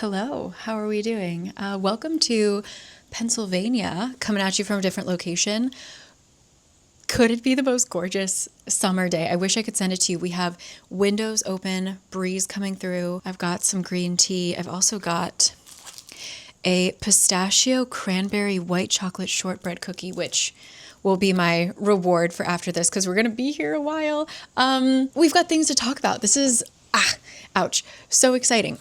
Hello, how are we doing? Welcome to Pennsylvania, coming at you from a different location. Could it be the most gorgeous summer day? I wish I could send it to you. We have windows open, breeze coming through. I've got some green tea. I've also got a pistachio cranberry white chocolate shortbread cookie, which will be my reward for after this because we're going to be here a while. We've got things to talk about. This is, ouch, so exciting.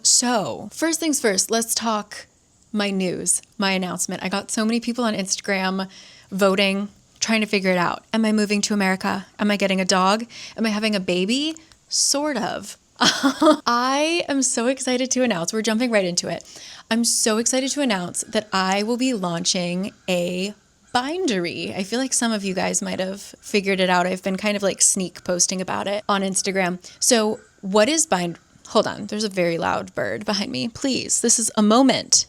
So first things first, let's talk my news, my announcement. I got so many people on Instagram voting, trying to figure it out. Am I moving to America? Am I getting a dog? Am I having a baby? Sort of. I am so excited to announce, we're jumping right into it. I'm so excited to announce that I will be launching a bindery. I feel like some of you guys might have figured it out. I've been kind of like sneak posting about it on Instagram. So what is Hold on, there's a very loud bird behind me. Please, this is a moment.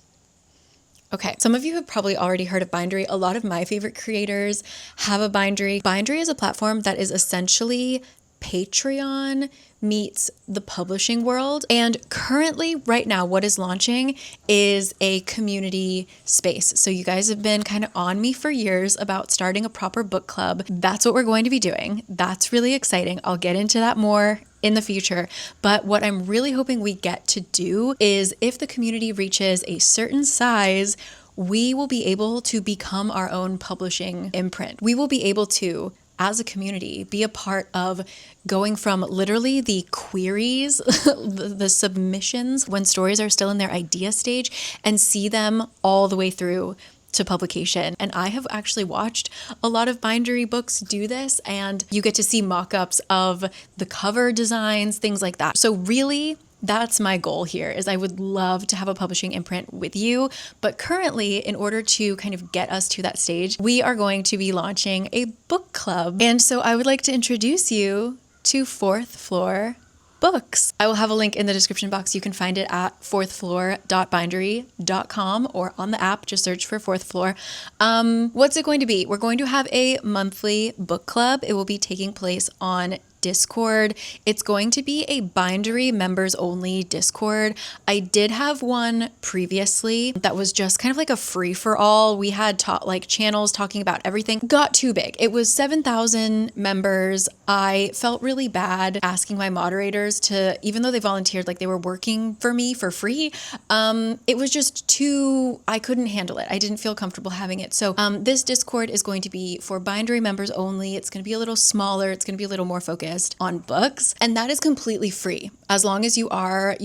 Okay, some of you have probably already heard of Bindery. A lot of my favorite creators have a Bindery. Bindery is a platform that is essentially Patreon meets the publishing world. And currently, right now, what is launching is a community space. So you guys have been kind of on me for years about starting a proper book club. That's what we're going to be doing. That's really exciting. I'll get into that more in the future. But what I'm really hoping we get to do is if the community reaches a certain size, we will be able to become our own publishing imprint. We will be able to, as a community, be a part of going from literally the queries, the submissions when stories are still in their idea stage, and see them all the way through to publication. And I have actually watched a lot of Bindery books do this, and you get to see mock-ups of the cover designs, things like that. So really, that's my goal here, is I would love to have a publishing imprint with you. But currently, in order to kind of get us to that stage, we are going to be launching a book club. And so I would like to introduce you to Fourth Floor Books. I will have a link in the description box. You can find it at fourthfloor.bindery.com or on the app. Just search for Fourth Floor. What's it going to be? We're going to have a monthly book club. It will be taking place on Discord. It's going to be a Bindery members only Discord. I did have one previously that was just kind of like a free for all. We had channels talking about everything. Got too big. It was 7,000 members. I felt really bad asking my moderators to, even though they volunteered, like they were working for me for free. It was just too, I couldn't handle it. I didn't feel comfortable having it. So this Discord is going to be for Bindery members only. It's going to be a little smaller. It's going to be a little more focused on books, and that is completely free. As long as you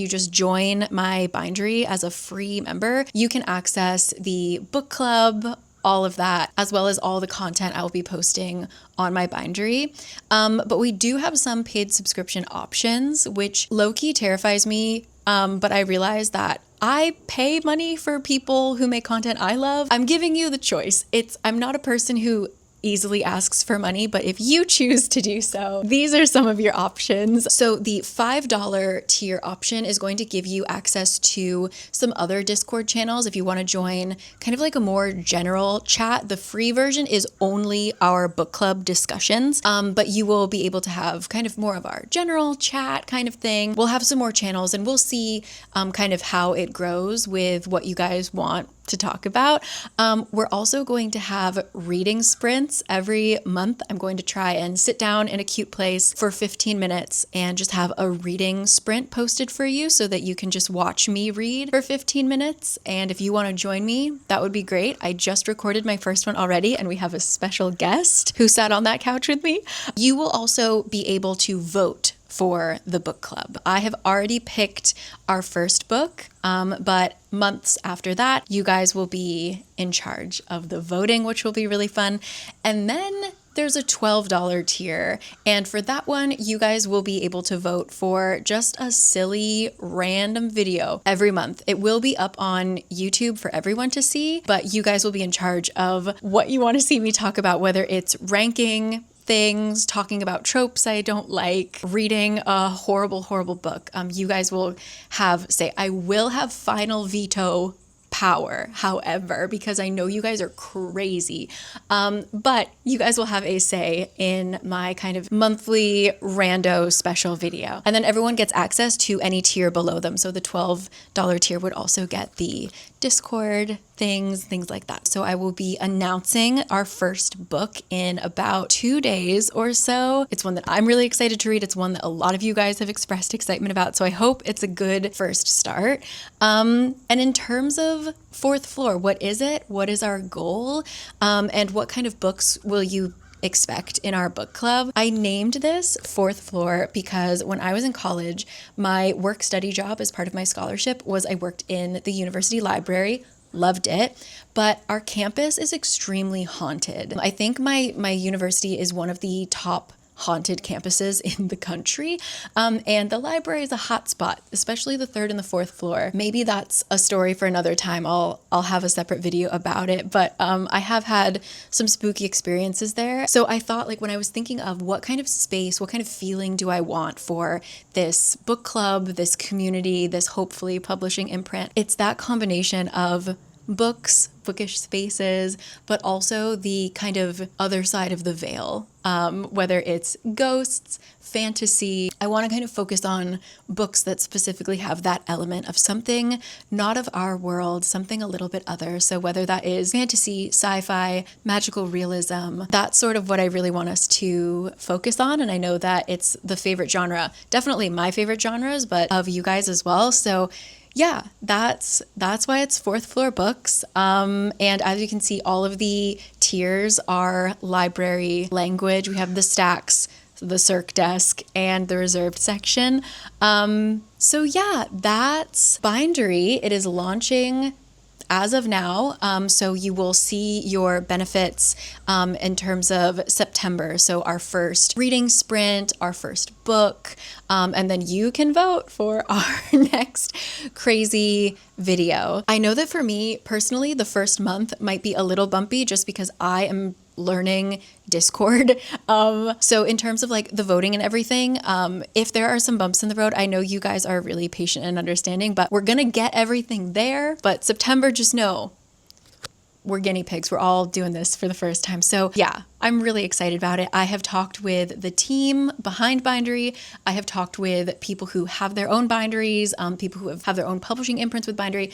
just join my Bindery as a free member, you can access the book club, all of that, as well as all the content I will be posting on my Bindery. But we do have some paid subscription options, which low-key terrifies me. But I realize that I pay money for people who make content I love. I'm giving you the choice. I'm not a person who easily asks for money, but if you choose to do so, these are some of your options. So the $5 tier option is going to give you access to some other Discord channels if you want to join kind of like a more general chat. The free version is only our book club discussions, but you will be able to have kind of more of our general chat kind of thing. We'll have some more channels, and we'll see kind of how it grows with what you guys want to talk about. We're also going to have reading sprints every month. I'm going to try and sit down in a cute place for 15 minutes and just have a reading sprint posted for you so that you can just watch me read for 15 minutes. And if you want to join me, that would be great. I just recorded my first one already, and we have a special guest who sat on that couch with me. You will also be able to vote for the book club. I have already picked our first book, but months after that, you guys will be in charge of the voting, which will be really fun. And then there's a $12 tier. And for that one, you guys will be able to vote for just a silly random video every month. It will be up on YouTube for everyone to see, but you guys will be in charge of what you want to see me talk about, whether it's ranking things, talking about tropes I don't like, reading a horrible, horrible book. You guys will have say. I will have final veto power, however, because I know you guys are crazy. But you guys will have a say in my kind of monthly rando special video. And then everyone gets access to any tier below them. So the $12 tier would also get the Discord things like that. So I will be announcing our first book in about 2 days or so. It's one that I'm really excited to read. It's one that a lot of you guys have expressed excitement about. So I hope it's a good first start. And in terms of fourth floor, what is it? What is our goal? And what kind of books will you expect in our book club? I named this fourth floor because when I was in college, my work study job as part of my scholarship was I worked in the university library. Loved it, but our campus is extremely haunted. I think my university is one of the top haunted campuses in the country, and the library is a hot spot, especially the third and the fourth floor. Maybe that's a story for another time. I'll have a separate video about it, but I have had some spooky experiences there. So I thought, like, when I was thinking of what kind of space, what kind of feeling do I want for this book club, this community, this hopefully publishing imprint, it's that combination of books, bookish spaces, but also the kind of other side of the veil, whether it's ghosts, fantasy. I want to kind of focus on books that specifically have that element of something not of our world, something a little bit other. So whether that is fantasy, sci-fi, magical realism, that's sort of what I really want us to focus on. And I know that it's the favorite genre, definitely my favorite genres, but of you guys as well. So yeah, that's why it's fourth floor books. And as you can see, all of the tiers are library language. We have the stacks, the circ desk, and the reserved section. So yeah, that's Bindery. It is launching as of now. So you will see your benefits in terms of September. So our first reading sprint, our first book, and then you can vote for our next crazy video. I know that for me personally, the first month might be a little bumpy just because I am learning Discord. So in terms of like the voting and everything, if there are some bumps in the road, I know you guys are really patient and understanding, but we're gonna get everything there. But September, just know we're guinea pigs. We're all doing this for the first time. So yeah, I'm really excited about it. I have talked with the team behind Bindery. I have talked with people who have their own binderies, people who have their own publishing imprints with Bindery.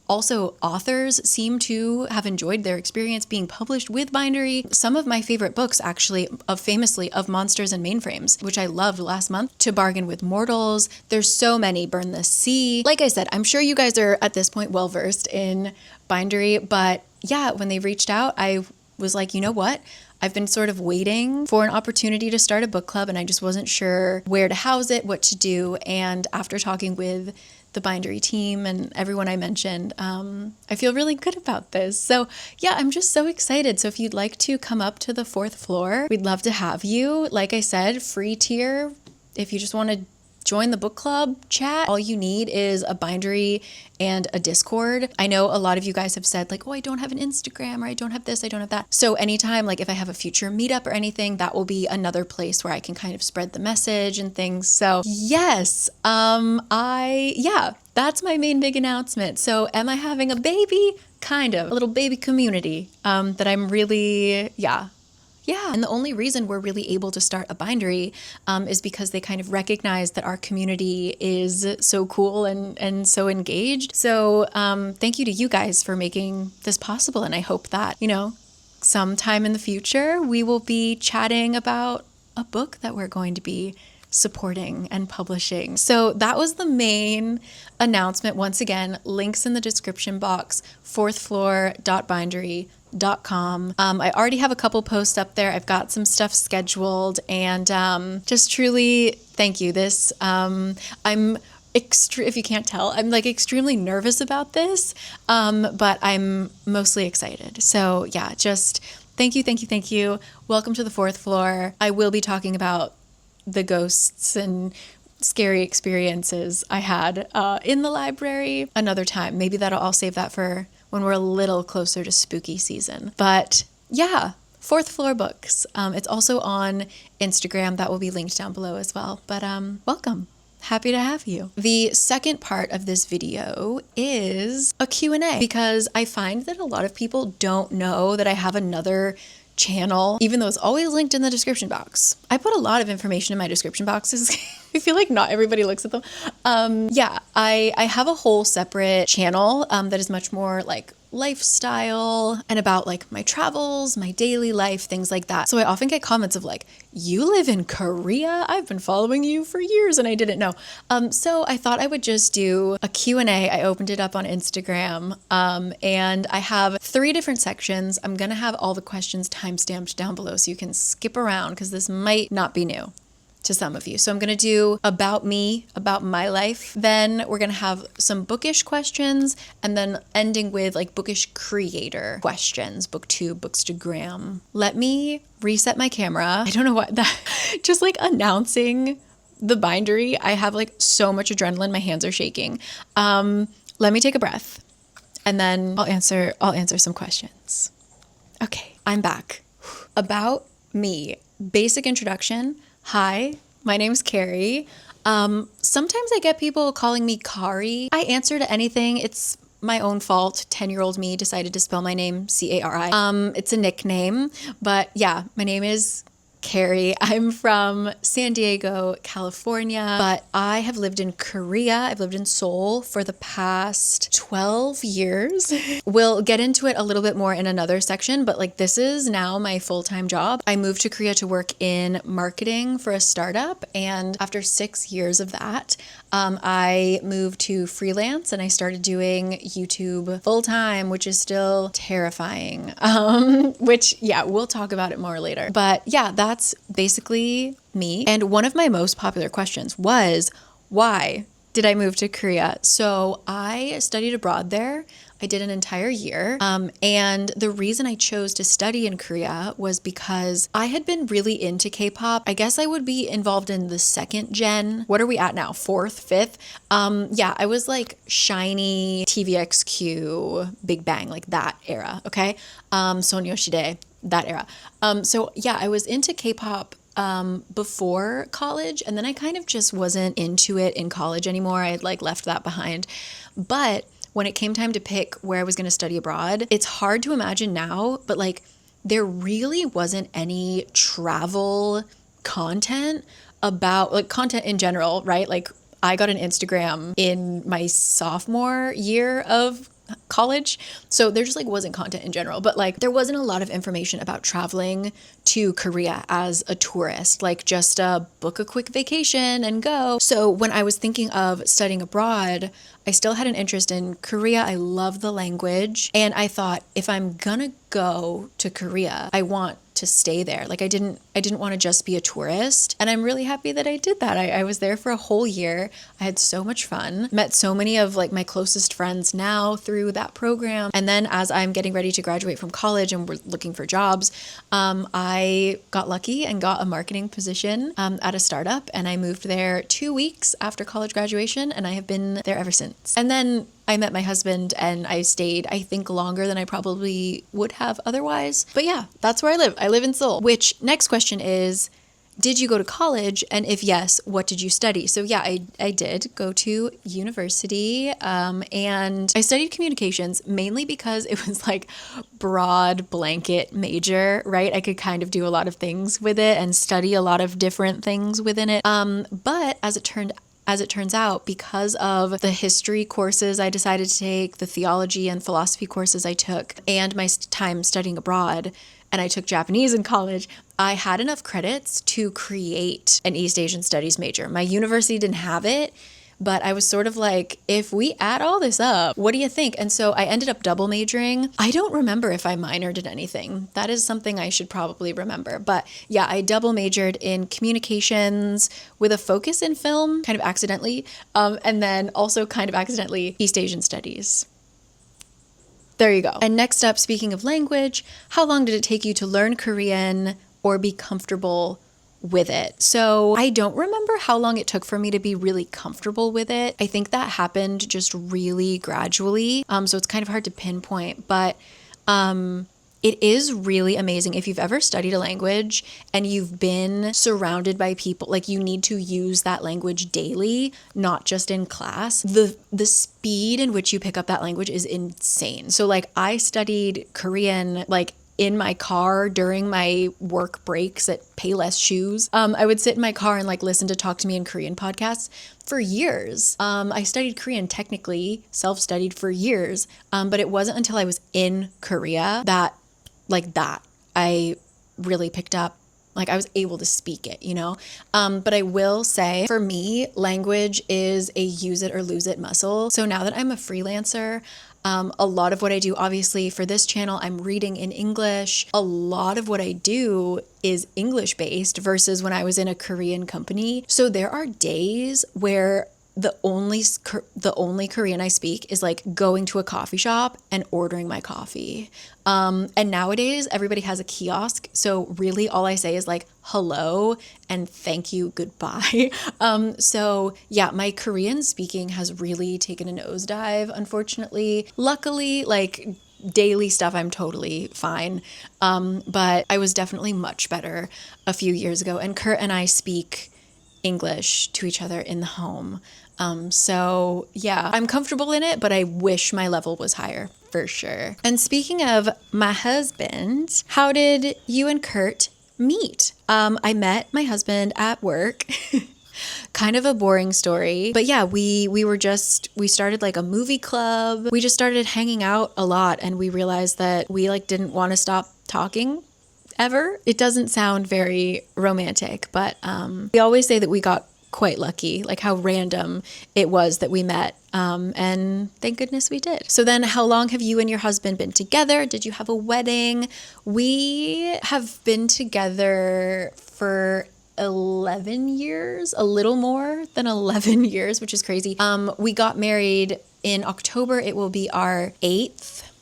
Also, authors seem to have enjoyed their experience being published with Bindery. Some of my favorite books, actually, famously, of Monsters and Mainframes, which I loved last month, To Bargain with Mortals. There's so many, Burn the Sea. Like I said, I'm sure you guys are at this point well-versed in Bindery, but yeah, when they reached out, I was like, you know what? I've been sort of waiting for an opportunity to start a book club, and I just wasn't sure where to house it, what to do. And after talking with the Bindery team and everyone I mentioned, I feel really good about this. So yeah, I'm just so excited. So if you'd like to come up to the fourth floor, we'd love to have you. Like I said, free tier. If you just want to join the book club chat, all you need is a Bindery and a Discord. I know a lot of you guys have said like, oh, I don't have an Instagram, or I don't have this, I don't have that. So anytime, like if I have a future meetup or anything, that will be another place where I can kind of spread the message and things. So yes, that's my main big announcement. So am I having a baby? Kind of. A little baby community that I'm really, yeah. And the only reason we're really able to start a Bindery is because they kind of recognize that our community is so cool and so engaged. So thank you to you guys for making this possible. And I hope that, sometime in the future, we will be chatting about a book that we're going to be supporting and publishing. So that was the main announcement. Once again, links in the description box, fourthfloor.bindery.com. I already have a couple posts up there. I've got some stuff scheduled, and just truly thank you. This if you can't tell, I'm like extremely nervous about this, but I'm mostly excited. So yeah, just thank you. Welcome to the fourth floor. I will be talking about the ghosts and scary experiences I had in the library another time. Maybe I'll save that for when we're a little closer to spooky season. But yeah, fourth floor books. It's also on Instagram. That will be linked down below as well. But welcome. Happy to have you. The second part of this video is a Q&A because I find that a lot of people don't know that I have another channel, even though it's always linked in the description box. I put a lot of information in my description boxes. I feel like not everybody looks at them. Yeah, I have a whole separate channel that is much more like lifestyle and about like my travels, my daily life, things like that. So I often get comments of like, you live in Korea? I've been following you for years and I didn't know. So I thought I would just do a Q&A. I opened it up on Instagram and I have 3 different sections. I'm going to have all the questions timestamped down below so you can skip around because this might not be new to some of you. So I'm going to do about me, about my life. Then we're going to have some bookish questions and then ending with like bookish creator questions, booktube, bookstagram. Let me reset my camera. I don't know what that, just like announcing the bindery. I have like so much adrenaline. My hands are shaking. Let me take a breath and then I'll answer some questions. Okay, I'm back. About me, basic introduction. Hi, my name's Cari. Sometimes I get people calling me Cari. I answer to anything. It's my own fault. 10-year-old me decided to spell my name Cari. It's a nickname, but yeah, my name is Cari. I'm from San Diego, California, but I have lived in Korea. I've lived in Seoul for the past 12 years. We'll get into it a little bit more in another section, but like this is now my full-time job. I moved to Korea to work in marketing for a startup, and after 6 years of that, I moved to freelance and I started doing YouTube full-time, which is still terrifying, which yeah, we'll talk about it more later. But yeah, that's basically me. And one of my most popular questions was, why did I move to Korea? So I studied abroad there. I did an entire year. And the reason I chose to study in Korea was because I had been really into K-pop. I guess I would be involved in the 2nd gen. What are we at now? 4th, 5th? Yeah, I was like SHINee, TVXQ, Big Bang, like that era, okay? Sonyeoshide, that era. So yeah, I was into K-pop before college, and then I kind of just wasn't into it in college anymore. I had like left that behind. But when it came time to pick where I was going to study abroad, it's hard to imagine now, but like there really wasn't any travel content about like content in general, right? Like I got an Instagram in my sophomore year of college, so there just like wasn't content in general, but like there wasn't a lot of information about traveling to Korea as a tourist, like just book a quick vacation and go. So when I was thinking of studying abroad, I still had an interest in Korea. I love the language, and I thought if I'm gonna go to Korea, I want to stay there. Like I didn't want to just be a tourist, and I'm really happy that I did that. I was there for a whole year. I had so much fun, met so many of like my closest friends now through that program. And then as I'm getting ready to graduate from college and we're looking for jobs, I got lucky and got a marketing position at a startup, and I moved there 2 weeks after college graduation, and I have been there ever since. And then I met my husband and I stayed, I think, longer than I probably would have otherwise. But yeah, that's where I live. I live in Seoul. Which, next question is, did you go to college? And if yes, what did you study? So yeah, I did go to university and I studied communications mainly because it was like broad blanket major, right? I could kind of do a lot of things with it and study a lot of different things within it. But as it turns out, because of the history courses I decided to take, the theology and philosophy courses I took, and my time studying abroad, and I took Japanese in college, I had enough credits to create an East Asian Studies major. My university didn't have it, but I was sort of like, if we add all this up, what do you think? And so I ended up double majoring. I don't remember if I minored in anything. That is something I should probably remember. But yeah, I double majored in communications with a focus in film, kind of accidentally, and then also kind of accidentally East Asian Studies. There you go. And next up, speaking of language, how long did it take you to learn Korean or be comfortable with it? So I don't remember how long it took for me to be really comfortable with it. I think that happened just really gradually. So it's kind of hard to pinpoint, but It is really amazing if you've ever studied a language and you've been surrounded by people, like you need to use that language daily, not just in class. The speed in which you pick up that language is insane. So like I studied Korean like in my car during my work breaks at Payless Shoes. I would sit in my car and like listen to Talk to Me in Korean podcasts for years. I studied Korean technically, self-studied for years, but it wasn't until I was in Korea that I really picked up, like I was able to speak it, you know? But I will say for me, language is a use it or lose it muscle. So now that I'm a freelancer, a lot of what I do, obviously for this channel, I'm reading in English. A lot of what I do is English based versus when I was in a Korean company. So there are days where the only Korean I speak is like going to a coffee shop and ordering my coffee. And nowadays everybody has a kiosk. So really all I say is like hello and thank you, goodbye. So yeah, my Korean speaking has really taken a nosedive, unfortunately. Luckily, like daily stuff, I'm totally fine. But I was definitely much better a few years ago. And Kurt and I speak English to each other in the home. So yeah, I'm comfortable in it, but I wish my level was higher for sure. And speaking of my husband, how did you and Kurt meet? I met my husband at work. Kind of a boring story, but yeah, we started like a movie club. We just started hanging out a lot and we realized that we like didn't want to stop talking ever. It doesn't sound very romantic, but we always say that we got quite lucky, like how random it was that we met. And thank goodness we did. So then how long have you and your husband been together? Did you have a wedding? We have been together for 11 years, a little more than 11 years, which is crazy. We got married in October. It will be our eighth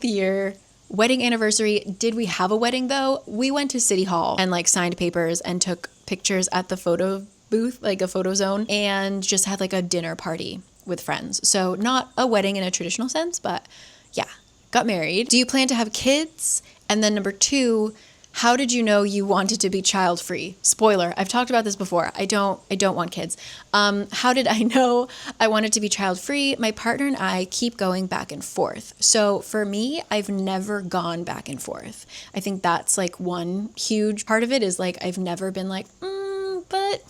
year wedding anniversary. Did we have a wedding though? We went to City Hall and like signed papers and took pictures at the photo booth, like a photo zone, and just had like a dinner party with friends. So not a wedding in a traditional sense, but yeah, got married. Do you plan to have kids? And then number 2, how did you know you wanted to be child-free? Spoiler, I've talked about this before. I don't want kids. How did I know I wanted to be child-free? My partner and I keep going back and forth. So for me, I've never gone back and forth. I think that's like one huge part of it is like I've never been like, but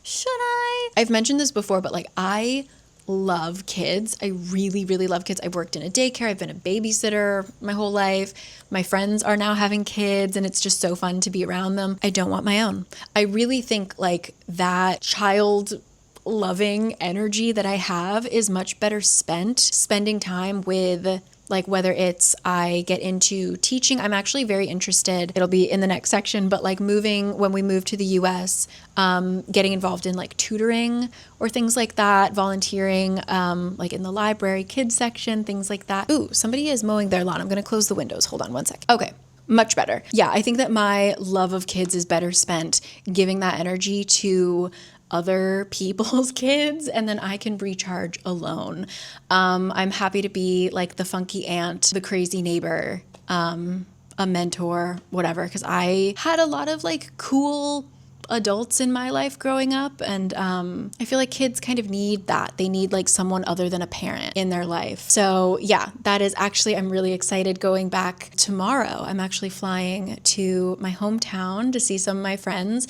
should I? I've mentioned this before, but like I love kids. I really, really love kids. I've worked in a daycare. I've been a babysitter my whole life. My friends are now having kids and it's just so fun to be around them. I don't want my own. I really think like that child loving energy that I have is much better spent spending time with, like whether it's I get into teaching. I'm actually very interested, it'll be in the next section, but like when we move to the US, getting involved in like tutoring or things like that, volunteering, like in the library, kids section, things like that. Ooh, somebody is mowing their lawn. I'm gonna close the windows. Hold on one sec. Okay. Much better. Yeah, I think that my love of kids is better spent giving that energy to other people's kids, and then I can recharge alone. I'm happy to be like the funky aunt, the crazy neighbor, a mentor, whatever, because I had a lot of like cool adults in my life growing up, and I feel like kids kind of need that. They need like someone other than a parent in their life. So yeah, that is actually, I'm really excited going back tomorrow. I'm actually flying to my hometown to see some of my friends,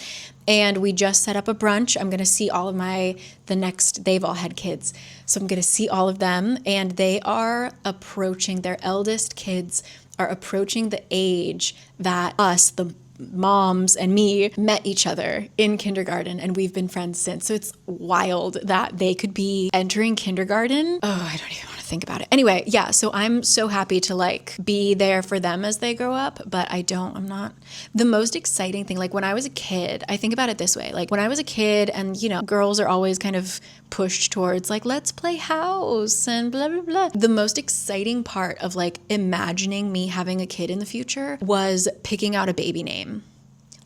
and we just set up a brunch. I'm going to see all of they've all had kids. So I'm going to see all of them, and they are approaching, their eldest kids are approaching the age that us, the moms and me, met each other in kindergarten, and we've been friends since. So it's wild that they could be entering kindergarten. Oh, I don't even want to think about it. Anyway, yeah, so I'm so happy to like be there for them as they grow up, but I'm not the most exciting thing. Like when I was a kid, I think about it this way. Like when I was a kid, and you know, girls are always kind of pushed towards like, let's play house and blah, blah, blah. The most exciting part of like imagining me having a kid in the future was picking out a baby name.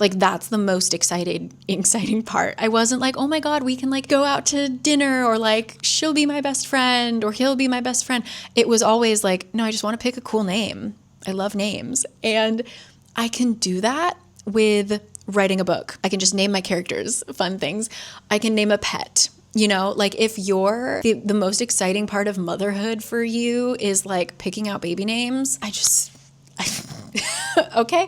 Like that's the most exciting part. I wasn't like, oh my God, we can like go out to dinner, or like she'll be my best friend or he'll be my best friend. It was always like, no, I just want to pick a cool name. I love names. And I can do that with writing a book. I can just name my characters fun things. I can name a pet. You know, like if you're the most exciting part of motherhood for you is like picking out baby names, okay.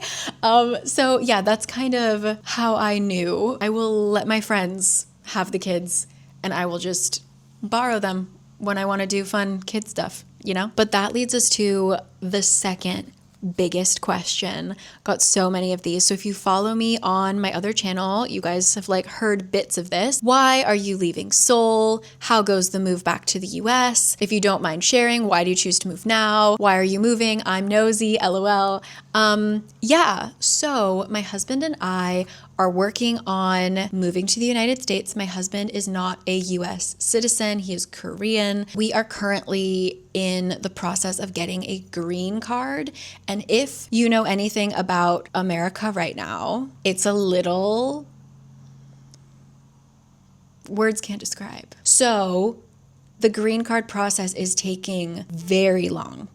So yeah, that's kind of how I knew. I will let my friends have the kids and I will just borrow them when I want to do fun kid stuff, you know? But that leads us to the second biggest question. Got so many of these. So if you follow me on my other channel, you guys have like heard bits of this. Why are you leaving Seoul? How goes the move back to the US? If you don't mind sharing, why do you choose to move now? Why are you moving? I'm nosy, LOL. Yeah, so my husband and I are working on moving to the United States. My husband is not a US citizen. He is Korean. We are currently in the process of getting a green card. And if you know anything about America right now, it's a little, words can't describe. So the green card process is taking very long.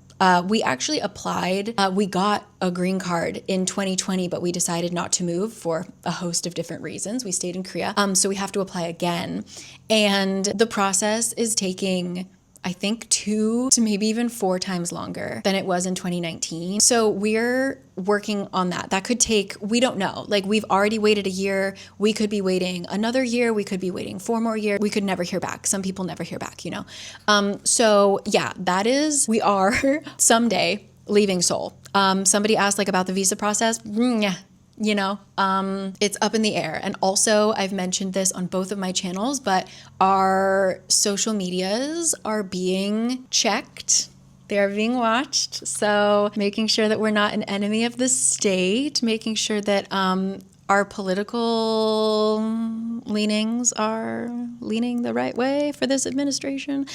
We actually applied, we got a green card in 2020, but we decided not to move for a host of different reasons. We stayed in Korea. So we have to apply again. And the process is taking, I think 2 to maybe even 4 times longer than it was in 2019. So we're working on that. That could take, we don't know. Like we've already waited a year. We could be waiting another year. We could be waiting 4 more years. We could never hear back. Some people never hear back, you know? So yeah, that is, we are someday leaving Seoul. Somebody asked like about the visa process. Yeah. You know, it's up in the air. And also I've mentioned this on both of my channels, but our social medias are being checked. They're being watched. So making sure that we're not an enemy of the state, making sure that our political leanings are leaning the right way for this administration.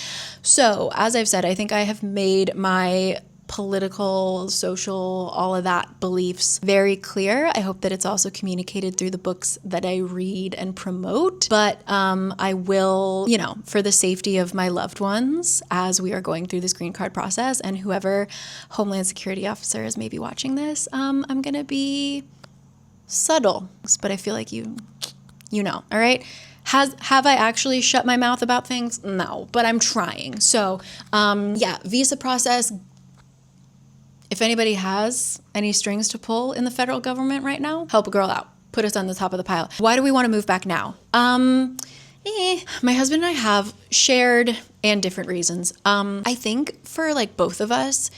So as I've said, I think I have made my political, social, all of that beliefs very clear. I hope that it's also communicated through the books that I read and promote. But I will, you know, for the safety of my loved ones as we are going through this green card process, and whoever Homeland Security officer is maybe watching this, I'm going to be subtle, but I feel like you know, all right? Have I actually shut my mouth about things? No, but I'm trying. So yeah, visa process. If anybody has any strings to pull in the federal government right now, help a girl out. Put us on the top of the pile. Why do we want to move back now? My husband and I have shared and different reasons. I think for like both of us,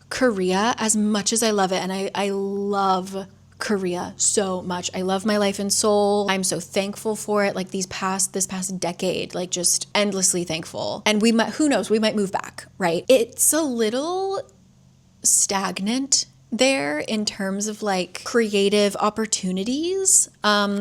Korea, as much as I love it, and I love Korea so much. I love my life in Seoul. I'm so thankful for it. Like this past decade, like just endlessly thankful. And we might, who knows, we might move back, right? It's a little stagnant there in terms of like creative opportunities.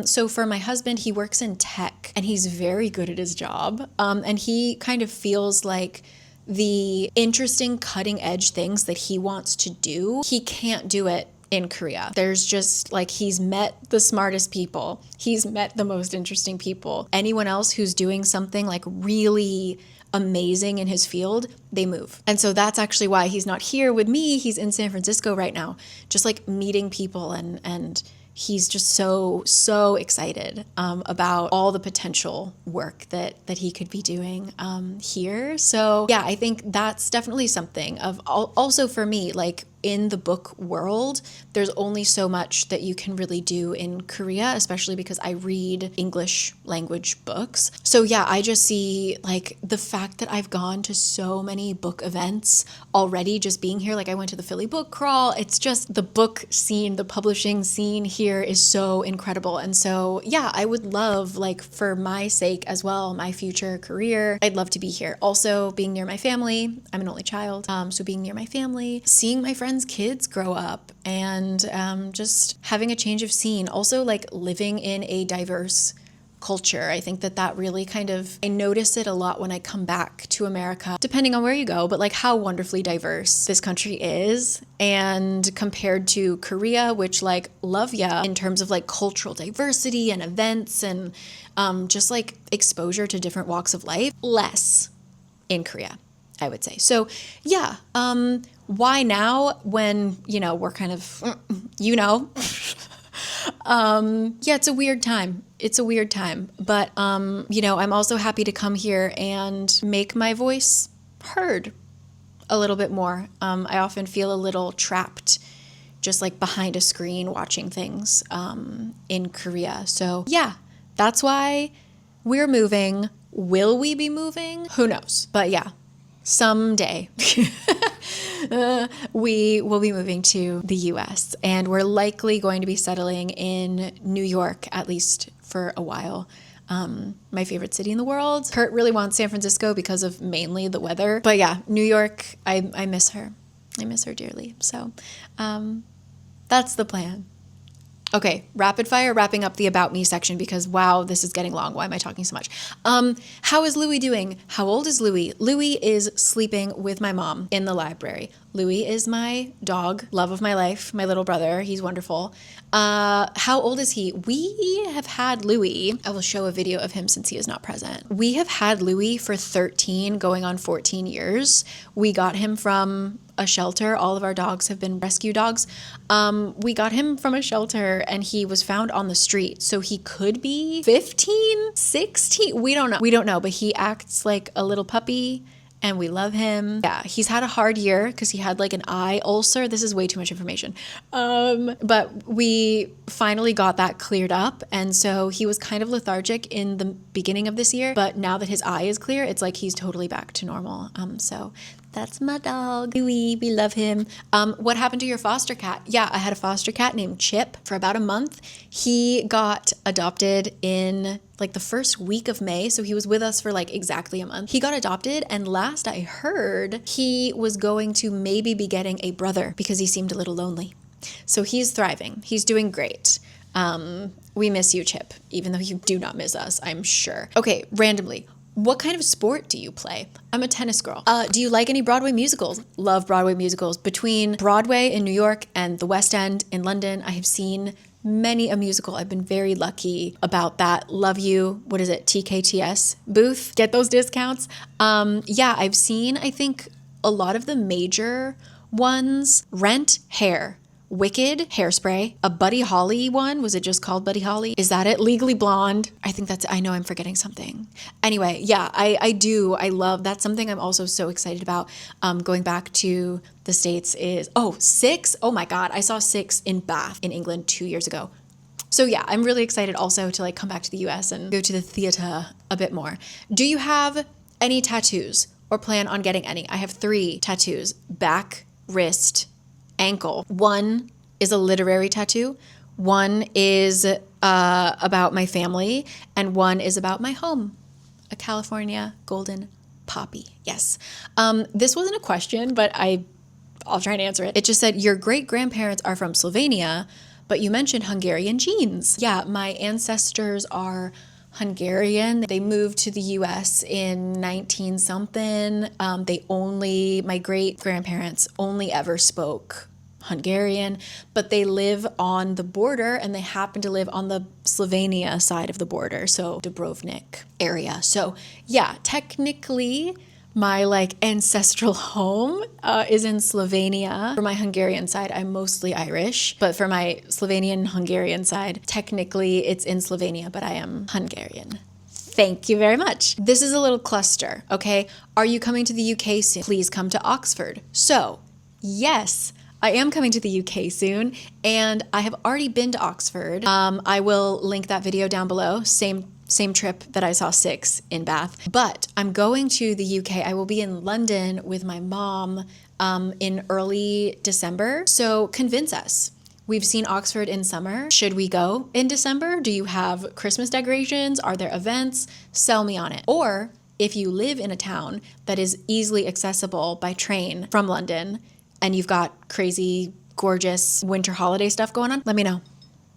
So for my husband, he works in tech and he's very good at his job. And he kind of feels like the interesting cutting edge things that he wants to do, he can't do it in Korea. There's just like, he's met the smartest people. He's met the most interesting people. Anyone else who's doing something like really amazing in his field, they move. And so that's actually why he's not here with me. He's in San Francisco right now, just like meeting people, and he's just so excited about all the potential work that he could be doing here. So yeah, I think that's definitely something of also for me, like in the book world, there's only so much that you can really do in Korea, especially because I read English language books. So yeah, I just see like the fact that I've gone to so many book events already, just being here. Like I went to the Philly book crawl. It's just the book scene, the publishing scene here is so incredible. And so yeah, I would love, like for my sake as well, my future career, I'd love to be here. Also being near my family. I'm an only child. So being near my family, seeing my friends' kids grow up, and just having a change of scene. Also like living in a diverse culture. I think that really kind of, I notice it a lot when I come back to America, depending on where you go, but like how wonderfully diverse this country is. And compared to Korea, which like love ya in terms of like cultural diversity and events and just like exposure to different walks of life, less in Korea, I would say. So yeah, why now when, you know, we're kind of, you know, yeah, it's a weird time. It's a weird time, but, you know, I'm also happy to come here and make my voice heard a little bit more. I often feel a little trapped just like behind a screen watching things, in Korea. So yeah, that's why we're moving. Will we be moving? Who knows? But yeah, someday we will be moving to the US, and we're likely going to be settling in New York, at least for a while. My favorite city in the world. Kurt really wants San Francisco because of mainly the weather. But yeah, New York, I miss her. I miss her dearly. So that's the plan. Okay, rapid fire, wrapping up the About Me section because, wow, this is getting long. Why am I talking so much? How is Louie doing? How old is Louie? Louie is sleeping with my mom in the library. Louie is my dog, love of my life, my little brother. He's wonderful. How old is he? We have had Louie. I will show a video of him since he is not present. We have had Louie for 13, going on 14 years. We got him from a shelter. All of our dogs have been rescue dogs. We got him from a shelter and he was found on the street. So he could be 15, 16. We don't know. We don't know, but he acts like a little puppy and we love him. Yeah, he's had a hard year because he had like an eye ulcer. This is way too much information. But we finally got that cleared up. And so he was kind of lethargic in the beginning of this year, but now that his eye is clear, it's like he's totally back to normal. So that's my dog, Louie. We love him. What happened to your foster cat? Yeah, I had a foster cat named Chip for about a month. He got adopted in like the first week of May. So he was with us for like exactly a month. He got adopted, and last I heard, he was going to maybe be getting a brother because he seemed a little lonely. So he's thriving. He's doing great. We miss you, Chip, even though you do not miss us, I'm sure. Okay, randomly. What kind of sport do you play? I'm a tennis girl. Do you like any Broadway musicals? Love Broadway musicals. Between Broadway in New York and the West End in London, I have seen many a musical. I've been very lucky about that. Love you. What is it? TKTS booth. Get those discounts. Yeah, I've seen, I think, a lot of the major ones. Rent, Hair. Wicked, Hairspray, a Buddy Holly one. Was it just called Buddy Holly? Is that it? Legally Blonde. I think that's, I know I'm forgetting something. Anyway, yeah, I love, that's something I'm also so excited about. Going back to the States is, Six. Oh my God. I saw Six in Bath in England 2 years ago. So yeah, I'm really excited also to like come back to the US and go to the theater a bit more. Do you have any tattoos or plan on getting any? I have 3 tattoos: back, wrist, ankle. One is a literary tattoo, one is about my family, and one is about my home, a California golden poppy. Yes. This wasn't a question, but I'll try and answer it. It just said, your great-grandparents are from Slovenia, but you mentioned Hungarian genes. Yeah, my ancestors are Hungarian. They moved to the US in 19-something. My great-grandparents only ever spoke Hungarian, but they live on the border and they happen to live on the Slovenia side of the border, so Dubrovnik area. So yeah, technically my like ancestral home is in Slovenia. For my Hungarian side, I'm mostly Irish, but for my Slovenian Hungarian side, technically it's in Slovenia, but I am Hungarian. Thank you very much. This is a little cluster, okay? Are you coming to the UK soon? Please come to Oxford. So, yes, I am coming to the UK soon, and I have already been to Oxford. I will link that video down below. Same trip that I saw Six in Bath. But I'm going to the UK. I will be in London with my mom in early December. So convince us. We've seen Oxford in summer. Should we go in December? Do you have Christmas decorations? Are there events? Sell me on it. Or if you live in a town that is easily accessible by train from London and you've got crazy, gorgeous winter holiday stuff going on, let me know.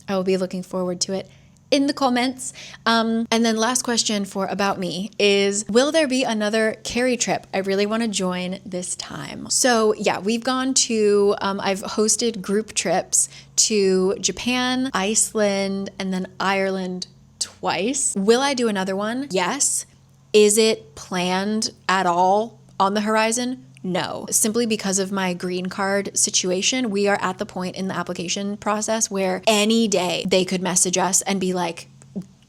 I will be looking forward to it in the comments. And then last question for About Me is, will there be another Cari trip? I really want to join this time. So yeah, we've gone to, I've hosted group trips to Japan, Iceland, and then Ireland twice. Will I do another one? Yes. Is it planned at all on the horizon? No. Simply because of my green card situation, we are at the point in the application process where any day they could message us and be like,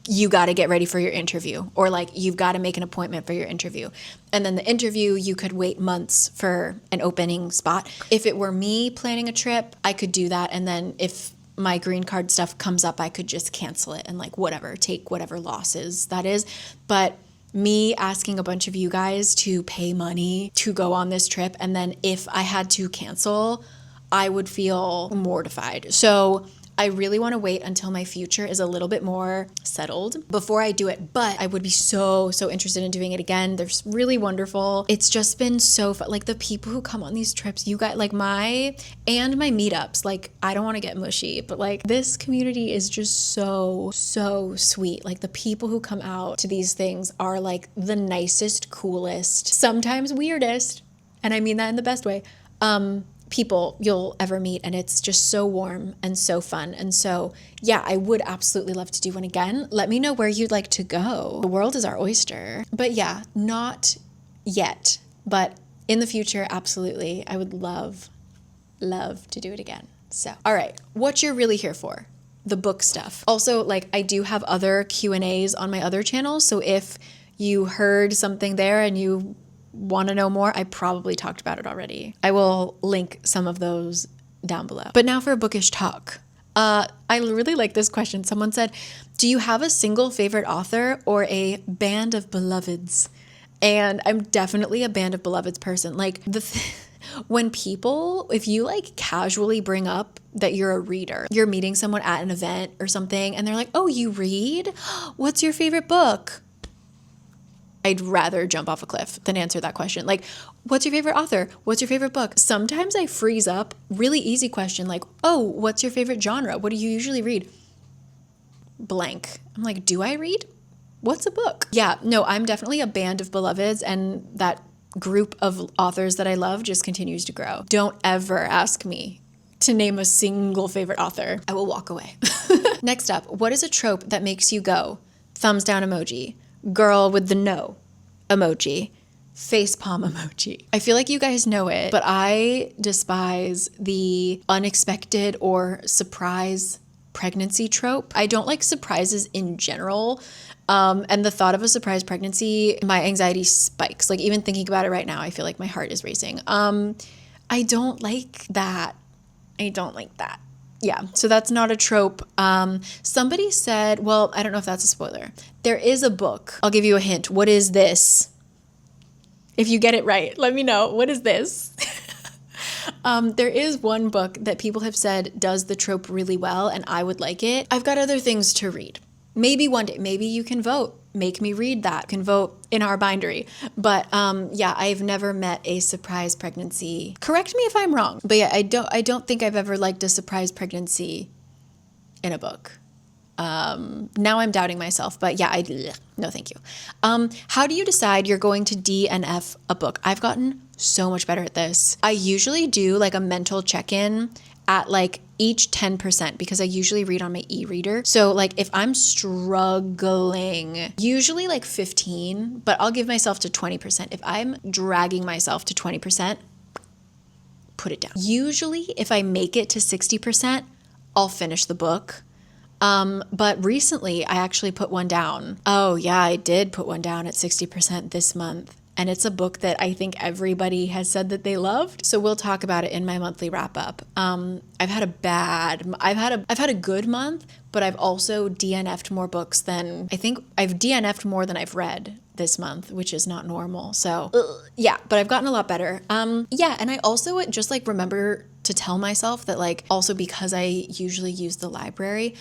you got to get ready for your interview, or like, you've got to make an appointment for your interview. And then the interview, you could wait months for an opening spot. If it were me planning a trip, I could do that. And then if my green card stuff comes up, I could just cancel it and like whatever, take whatever losses that is. But me asking a bunch of you guys to pay money to go on this trip, and then if I had to cancel, I would feel mortified. So I really want to wait until my future is a little bit more settled before I do it. But I would be so interested in doing it again. They're really wonderful. It's just been so fun. Like the people who come on these trips, you guys, like my meetups, like I don't want to get mushy, but like this community is just so sweet. Like the people who come out to these things are like the nicest, coolest, sometimes weirdest, and I mean that in the best way, people you'll ever meet, and it's just so warm and so fun. And so yeah, I would absolutely love to do one again. Let me know where you'd like to go. The world is our oyster. But yeah, not yet, but in the future, absolutely, I would love to do it again. So all right, what you're really here for, the book stuff. Also, like I do have other Q&As on my other channels, so if you heard something there and you want to know more, I probably talked about it already. I will link some of those down below. But now for a bookish talk. I really like this question. Someone said, do you have a single favorite author or a band of beloveds? And I'm definitely a band of beloveds person. Like when people, if you like casually bring up that you're a reader, you're meeting someone at an event or something, and they're like, oh, you read? What's your favorite book? I'd rather jump off a cliff than answer that question. Like, what's your favorite author? What's your favorite book? Sometimes I freeze up. Really easy question, like, oh, what's your favorite genre? What do you usually read? Blank. I'm like, do I read? What's a book? Yeah, no, I'm definitely a band of beloveds, and that group of authors that I love just continues to grow. Don't ever ask me to name a single favorite author. I will walk away. Next up, what is a trope that makes you go, thumbs down emoji, girl with the no emoji, facepalm emoji? I feel like you guys know it, but I despise the unexpected or surprise pregnancy trope. I don't like surprises in general. And the thought of a surprise pregnancy, my anxiety spikes. Like even thinking about it right now, I feel like my heart is racing. I don't like that. Yeah, so that's not a trope. Somebody said, well, I don't know if that's a spoiler. There is a book. I'll give you a hint. What is this? If you get it right, let me know. What is this? There is one book that people have said does the trope really well, and I would like it. I've got other things to read. Maybe one day, maybe you can vote. Make me read that. You can vote in our bindery. But yeah, I've never met a surprise pregnancy. Correct me if I'm wrong. But yeah, I don't think I've ever liked a surprise pregnancy in a book. Now I'm doubting myself, but yeah, no, thank you. How do you decide you're going to DNF a book? I've gotten so much better at this. I usually do like a mental check-in at like each 10% because I usually read on my e-reader. So like if I'm struggling, usually like 15, but I'll give myself to 20%. If I'm dragging myself to 20%, put it down. Usually if I make it to 60%, I'll finish the book. But recently I actually put one down. Oh yeah, I did put one down at 60% this month. And it's a book that I think everybody has said that they loved. So we'll talk about it in my monthly wrap up. I've had a good month, but I've also DNF'd more books than I've DNF'd more than I've read this month, which is not normal. So yeah, but I've gotten a lot better. Yeah. And I also just like remember to tell myself that like, also because I usually use the library,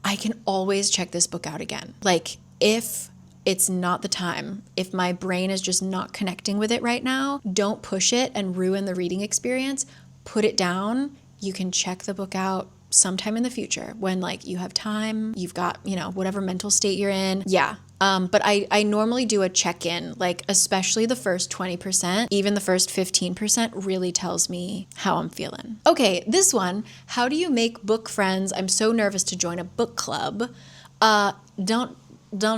I can always check this book out again. Like if it's not the time, if my brain is just not connecting with it right now, don't push it and ruin the reading experience. Put it down. You can check the book out sometime in the future when like you have time, you've got, you know, whatever mental state you're in. Yeah. But I normally do a check-in, like especially the first 20%, even the first 15% really tells me how I'm feeling. Okay, this one, how do you make book friends? I'm so nervous to join a book club. Don't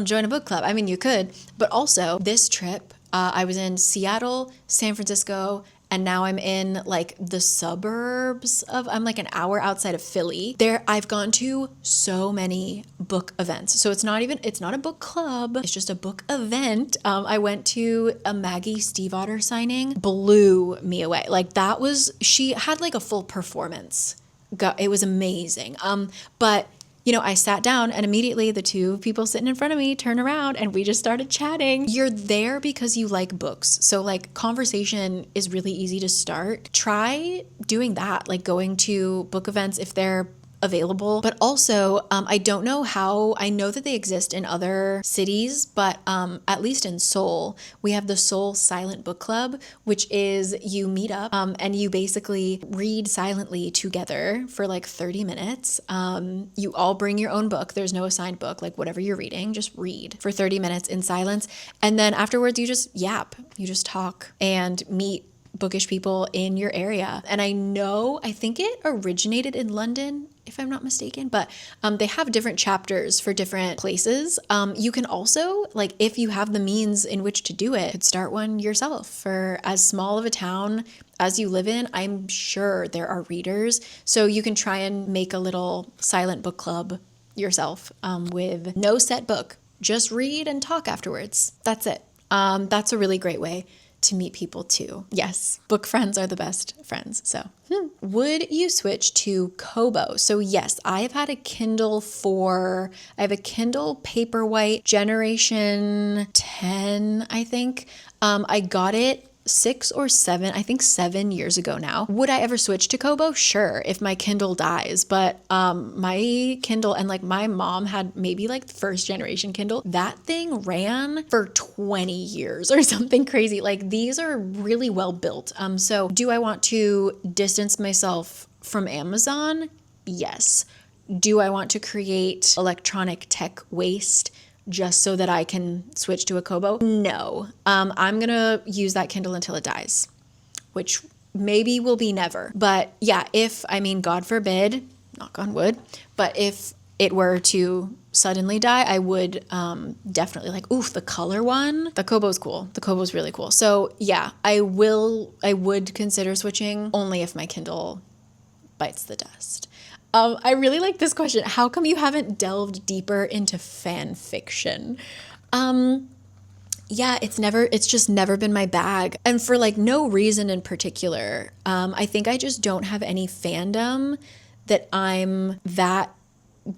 join a book club. I mean, you could, but also this trip, I was in Seattle, San Francisco, and now I'm in like the suburbs I'm like an hour outside of Philly. There, I've gone to so many book events. So it's not a book club. It's just a book event. I went to a Maggie Stiefvater signing, blew me away. Like she had like a full performance. It was amazing. But you know, I sat down and immediately the two people sitting in front of me turned around and we just started chatting. You're there because you like books. So like conversation is really easy to start. Try doing that, like going to book events if they're available. But also, I don't know how, I know that they exist in other cities, but at least in Seoul, we have the Seoul Silent Book Club, which is you meet up and you basically read silently together for like 30 minutes. You all bring your own book. There's no assigned book, like whatever you're reading, just read for 30 minutes in silence. And then afterwards, you just yap, you just talk and meet bookish people in your area. And I think it originated in London, if I'm not mistaken, but they have different chapters for different places. You can also, like, if you have the means in which to do it, could start one yourself. For as small of a town as you live in, I'm sure there are readers. So you can try and make a little silent book club yourself with no set book. Just read and talk afterwards. That's it. That's a really great way to meet people too. Yes, book friends are the best friends. So, would you switch to Kobo? So yes, I have had a Kindle I have a Kindle Paperwhite generation 10, I think. I got it 6 or 7, I think 7 years ago now. Would I ever switch to Kobo? Sure, if my Kindle dies. But my Kindle, and like my mom had maybe like first generation Kindle, that thing ran for 20 years or something crazy. Like these are really well built. So do I want to distance myself from Amazon? Yes. Do I want to create electronic tech waste just so that I can switch to a Kobo? No. I'm going to use that Kindle until it dies, which maybe will be never. But yeah, God forbid, knock on wood, but if it were to suddenly die, I would definitely the color one. The Kobo's cool. The Kobo's really cool. So yeah, I would consider switching only if my Kindle bites the dust. I really like this question. How come you haven't delved deeper into fan fiction? Yeah, it's just never been my bag. And for like no reason in particular. I think I just don't have any fandom that I'm that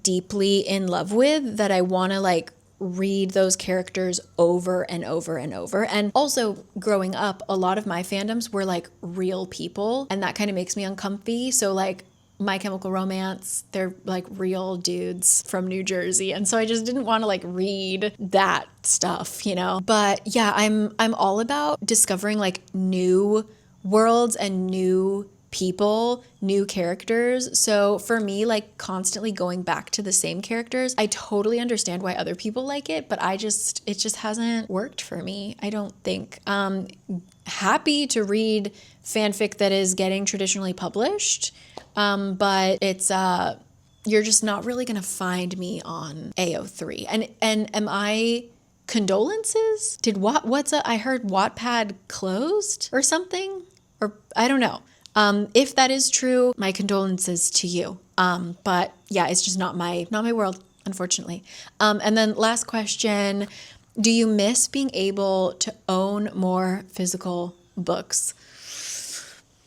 deeply in love with that I want to like read those characters over and over and over. And also growing up, a lot of my fandoms were like real people, and that kind of makes me uncomfy. So like My Chemical Romance, they're like real dudes from New Jersey. And so I just didn't want to like read that stuff, you know? But yeah, I'm all about discovering like new worlds and new people, new characters. So for me, like constantly going back to the same characters, I totally understand why other people like it, but it just hasn't worked for me, I don't think. Happy to read fanfic that is getting traditionally published, but it's you're just not really gonna find me on AO3. And am I condolences? I heard Wattpad closed or something, or I don't know. If that is true, my condolences to you. But yeah, it's just not my world, unfortunately. And then last question, do you miss being able to own more physical books?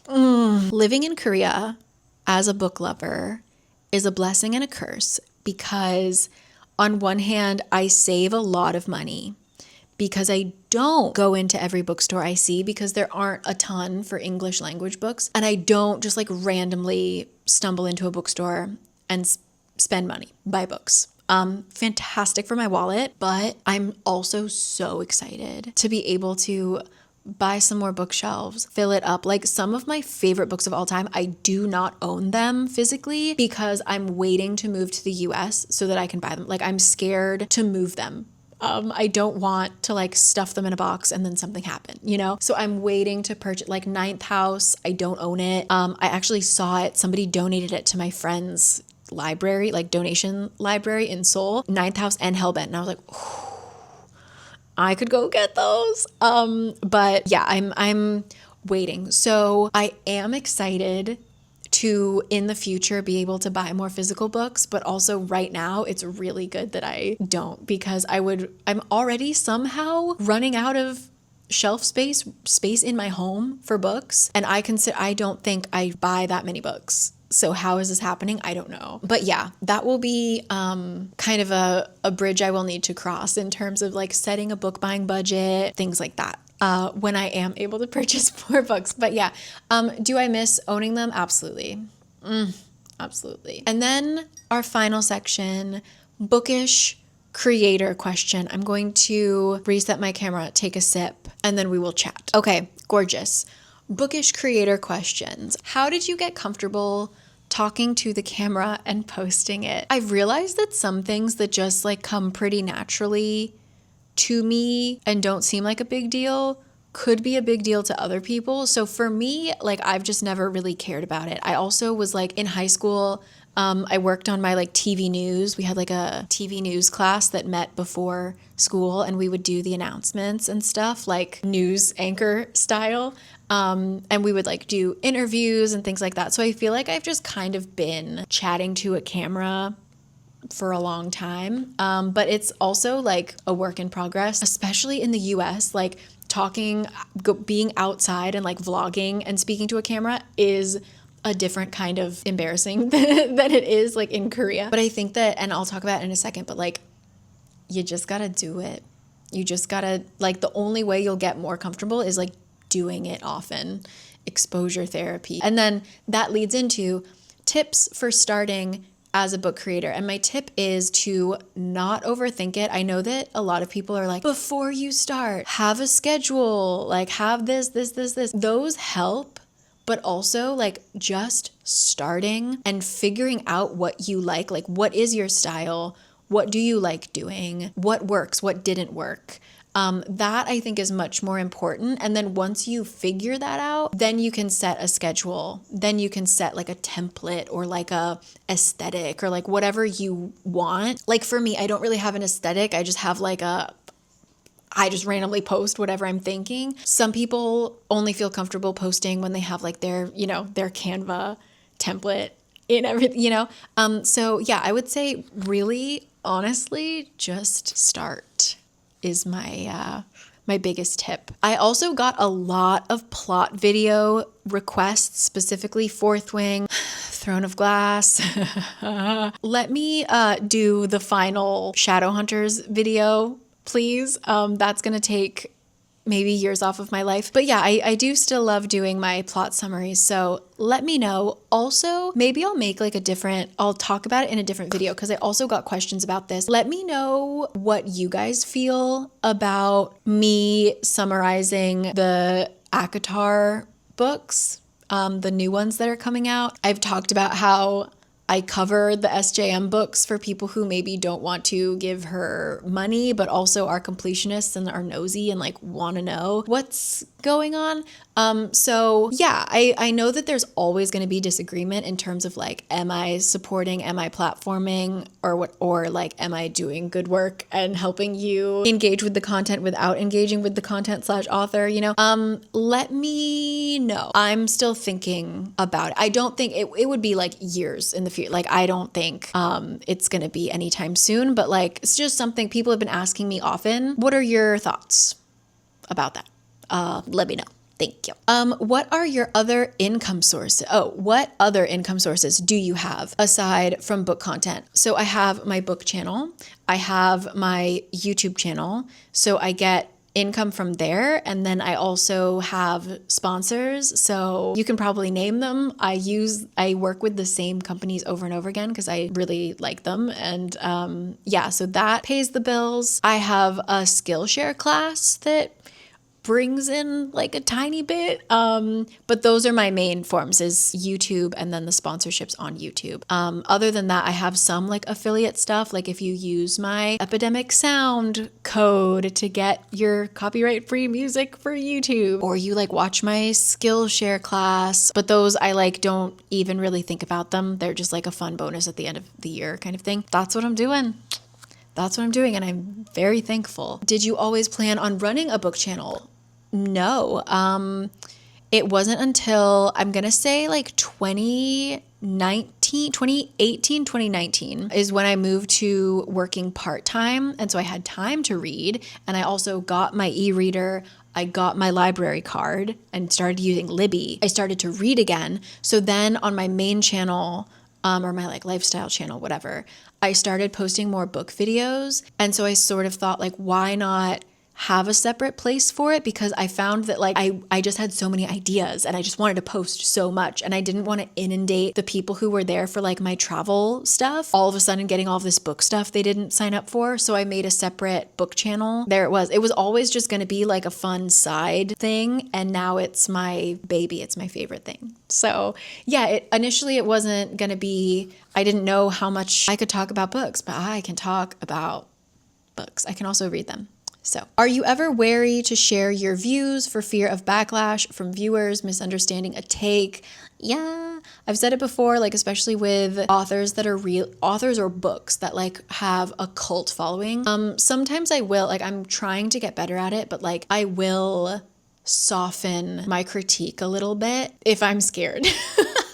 Living in Korea as a book lover is a blessing and a curse, because on one hand, I save a lot of money because I don't go into every bookstore I see, because there aren't a ton for English language books. And I don't just like randomly stumble into a bookstore and spend money, buy books. Fantastic for my wallet, but I'm also so excited to be able to buy some more bookshelves, fill it up. Like some of my favorite books of all time, I do not own them physically because I'm waiting to move to the US so that I can buy them. Like I'm scared to move them. I don't want to like stuff them in a box and then something happen, you know? So I'm waiting to purchase like Ninth House. I don't own it. I actually saw it. Somebody donated it to my friend's library, like donation library in Seoul, Ninth House and Hellbent. And I was like, I could go get those. But yeah, I'm waiting. So I am excited to in the future be able to buy more physical books, but also right now it's really good that I don't, because I'm already somehow running out of shelf space in my home for books, and I don't think I buy that many books. So how is this happening? I don't know. But yeah, that will be kind of a bridge I will need to cross in terms of like setting a book buying budget, things like that. When I am able to purchase more books. But yeah, do I miss owning them? Absolutely. Absolutely. And then our final section, Bookish creator question. I'm going to reset my camera, take a sip, and then we will chat. Okay, gorgeous. Bookish creator questions. How did you get comfortable talking to the camera and posting it? I've realized that some things that just like come pretty naturally to me and don't seem like a big deal could be a big deal to other people. So for me, like I've just never really cared about it. I also was like in high school, I worked on my like TV news. We had like a TV news class that met before school and we would do the announcements and stuff like news anchor style. And we would like do interviews and things like that. So I feel like I've just kind of been chatting to a camera for a long time. But it's also like a work in progress, especially in the US, like being outside and like vlogging and speaking to a camera is a different kind of embarrassing than it is like in Korea. But I think that, and I'll talk about it in a second, but like, you just gotta do it. You just gotta, like, the only way you'll get more comfortable is like doing it often, exposure therapy. And then that leads into tips for starting as a book creator. And my tip is to not overthink it. I know that a lot of people are like, before you start, have a schedule, like have this. Those help, but also like just starting and figuring out what you like what is your style? What do you like doing? What works? What didn't work? That I think is much more important. And then once you figure that out, then you can set a schedule. Then you can set like a template or like a aesthetic or like whatever you want. Like for me, I don't really have an aesthetic. I just have like I just randomly post whatever I'm thinking. Some people only feel comfortable posting when they have like their Canva template in everything, So yeah, I would say really honestly, just start is my biggest tip. I also got a lot of plot video requests, specifically Fourth Wing, Throne of Glass. Let me do the final Shadowhunters video, please. That's gonna take maybe years off of my life. But yeah, I do still love doing my plot summaries. So let me know. Also, maybe I'll talk about it in a different video because I also got questions about this. Let me know what you guys feel about me summarizing the ACOTAR books, the new ones that are coming out. I've talked about how I cover the SJM books for people who maybe don't want to give her money, but also are completionists and are nosy and like want to know what's going on. So yeah, I know that there's always going to be disagreement in terms of like, am I supporting, am I platforming, or like, am I doing good work and helping you engage with the content without engaging with the content / author, let me know. I'm still thinking about it. I don't think it would be like years in the future. Like, I don't think it's going to be anytime soon, but like, it's just something people have been asking me often. What are your thoughts about that? Let me know. Thank you. What are your other income sources? What other income sources do you have aside from book content? So I have my book channel. I have my YouTube channel. So I get income from there. And then I also have sponsors. So you can probably name them. I work with the same companies over and over again because I really like them. And so that pays the bills. I have a Skillshare class that brings in like a tiny bit. But those are my main forms, is YouTube and then the sponsorships on YouTube. Other than that, I have some like affiliate stuff. Like if you use my Epidemic Sound code to get your copyright free music for YouTube, or you like watch my Skillshare class, but those I like don't even really think about them. They're just like a fun bonus at the end of the year kind of thing. That's what I'm doing. That's what I'm doing, and I'm very thankful. Did you always plan on running a book channel? No. It wasn't until, I'm going to say like 2019 is when I moved to working part-time. And so I had time to read, and I also got my e-reader. I got my library card and started using Libby. I started to read again. So then on my main channel, or my like lifestyle channel, whatever, I started posting more book videos. And so I sort of thought like, why not have a separate place for it? Because I found that like I just had so many ideas and I just wanted to post so much, and I didn't want to inundate the people who were there for like my travel stuff, all of a sudden getting all this book stuff they didn't sign up for. So I made a separate book channel. There it was. It was always just going to be like a fun side thing, and now it's my baby. It's my favorite thing. So yeah, initially it wasn't going to be, I didn't know how much I could talk about books, but I can talk about books. I can also read them. So, are you ever wary to share your views for fear of backlash from viewers, misunderstanding a take? Yeah, I've said it before, like especially with authors that are real authors or books that like have a cult following. Sometimes I will, like I'm trying to get better at it, but like I will soften my critique a little bit if I'm scared.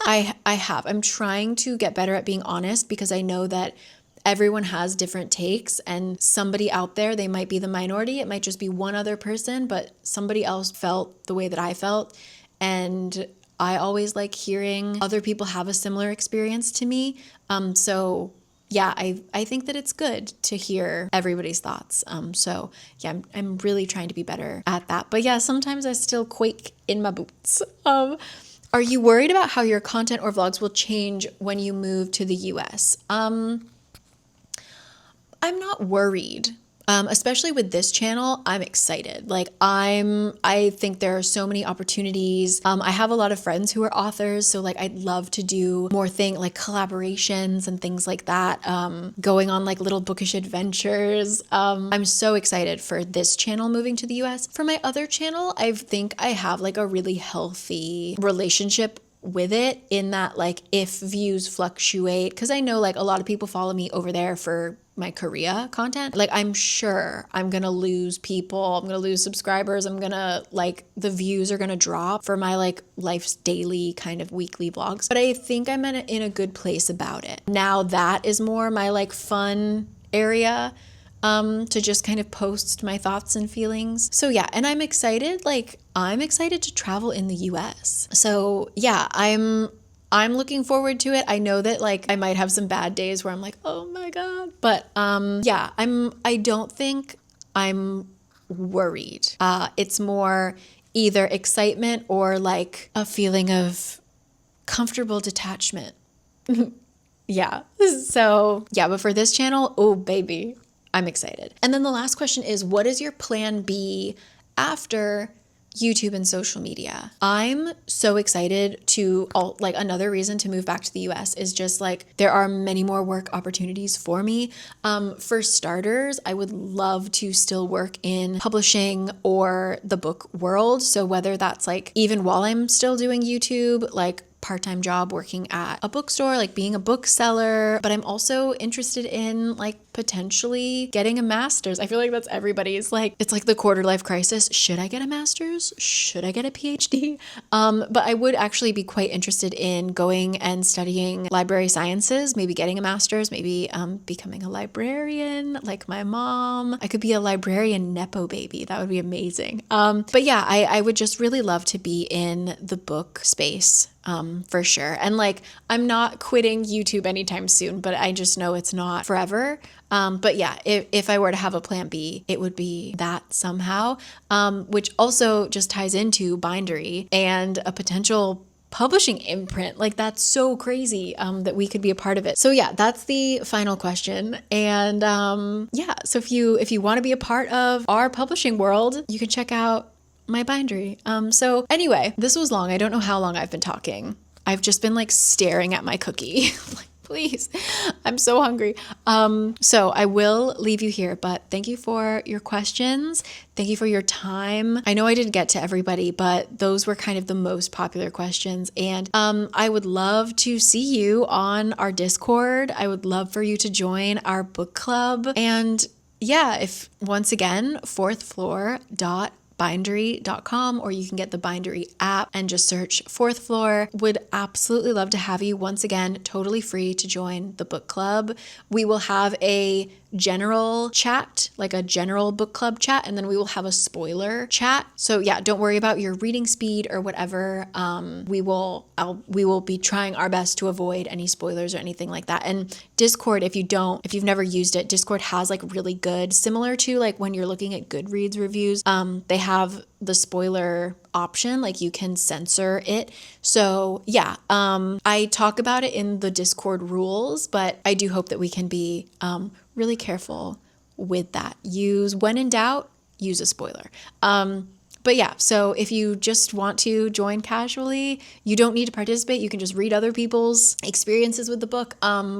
I'm trying to get better at being honest, because I know that everyone has different takes, and somebody out there, they might be the minority. It might just be one other person, but somebody else felt the way that I felt. And I always like hearing other people have a similar experience to me. So yeah, I think that it's good to hear everybody's thoughts. So yeah, I'm really trying to be better at that. But yeah, sometimes I still quake in my boots. Are you worried about how your content or vlogs will change when you move to the US? I'm not worried. Especially with this channel, I'm excited. Like I think there are so many opportunities. I have a lot of friends who are authors, so like I'd love to do more like collaborations and things like that. Going on like little bookish adventures. I'm so excited for this channel moving to the US. For my other channel, I think I have like a really healthy relationship with it, in that like if views fluctuate, because I know like a lot of people follow me over there for my Korea content, like I'm sure I'm gonna lose people, I'm gonna lose subscribers, I'm gonna like the views are gonna drop for my like life's daily kind of weekly vlogs, but I think I'm in a good place about it now. That is more my like fun area, to just kind of post my thoughts and feelings. So yeah, and I'm excited to travel in the US. So yeah, I'm looking forward to it. I know that like I might have some bad days where I'm like, oh my God. But yeah, I don't think I'm worried. It's more either excitement or like a feeling of comfortable detachment. Yeah. So yeah, but for this channel, oh baby, I'm excited. And then the last question is, what is your plan B after YouTube and social media? I'm so excited to, like another reason to move back to the US is just like there are many more work opportunities for me. For starters, I would love to still work in publishing or the book world. So whether that's like even while I'm still doing YouTube, like part-time job working at a bookstore, like being a bookseller, but I'm also interested in like potentially getting a master's. I feel like that's everybody's like, it's like the quarter life crisis. Should I get a master's? Should I get a PhD? But I would actually be quite interested in going and studying library sciences, maybe getting a master's, maybe becoming a librarian like my mom. I could be a librarian Nepo baby. That would be amazing. But yeah, I would just really love to be in the book space. For sure. And like, I'm not quitting YouTube anytime soon, but I just know it's not forever. But yeah, if I were to have a plan B, it would be that somehow, which also just ties into bindery and a potential publishing imprint. Like that's so crazy, that we could be a part of it. So yeah, that's the final question. And, yeah, so if you want to be a part of our publishing world, you can check out my bindery. So anyway, this was long. I don't know how long I've been talking. I've just been like staring at my cookie. Like, please, I'm so hungry. So I will leave you here, but thank you for your questions. Thank you for your time. I know I didn't get to everybody, but those were kind of the most popular questions. And I would love to see you on our Discord. I would love for you to join our book club. And yeah, if once again, fourthfloor.bindery.com, or you can get the Bindery app and just search Fourth Floor. Would absolutely love to have you once again, totally free to join the book club. We will have a general chat, like a general book club chat, and then we will have a spoiler chat. So yeah, don't worry about your reading speed or whatever. We will be trying our best to avoid any spoilers or anything like that. And Discord, if you've never used it, Discord has like really good, similar to like when you're looking at Goodreads reviews, they have the spoiler option, like you can censor it. So yeah, I talk about it in the Discord rules, but I do hope that we can be really careful with that. When in doubt, use a spoiler. But yeah, so if you just want to join casually, you don't need to participate. You can just read other people's experiences with the book.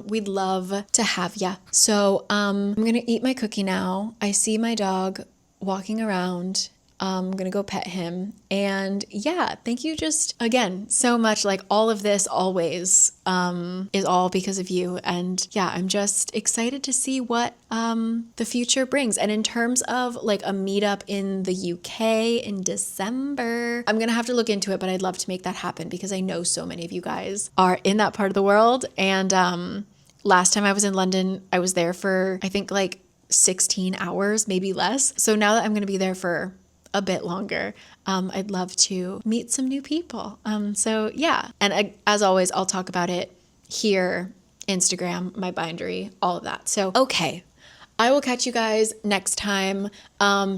We'd love to have ya. So I'm gonna eat my cookie now. I see my dog walking around. I'm gonna go pet him. And yeah, thank you just again so much. Like all of this always is all because of you. And yeah, I'm just excited to see what the future brings. And in terms of like a meetup in the UK in December, I'm gonna have to look into it, but I'd love to make that happen because I know so many of you guys are in that part of the world. And last time I was in London, I was there for I think like 16 hours, maybe less. So now that I'm gonna be there for a bit longer, I'd love to meet some new people. So yeah, and as always, I'll talk about it here, Instagram, my bindery, all of that. So okay, I will catch you guys next time.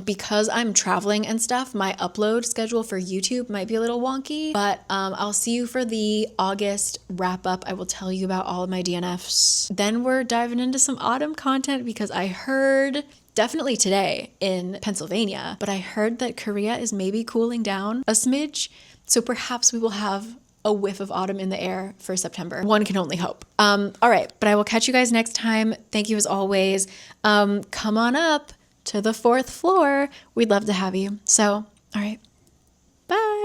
Because I'm traveling and stuff, my upload schedule for YouTube might be a little wonky, but I'll see you for the August wrap up. I will tell you about all of my DNFs. Then we're diving into some autumn content because I heard definitely today in Pennsylvania, but I heard that Korea is maybe cooling down a smidge. So perhaps we will have a whiff of autumn in the air for September. One can only hope. All right, but I will catch you guys next time. Thank you as always. Come on up to the fourth floor. We'd love to have you. So, all right, bye.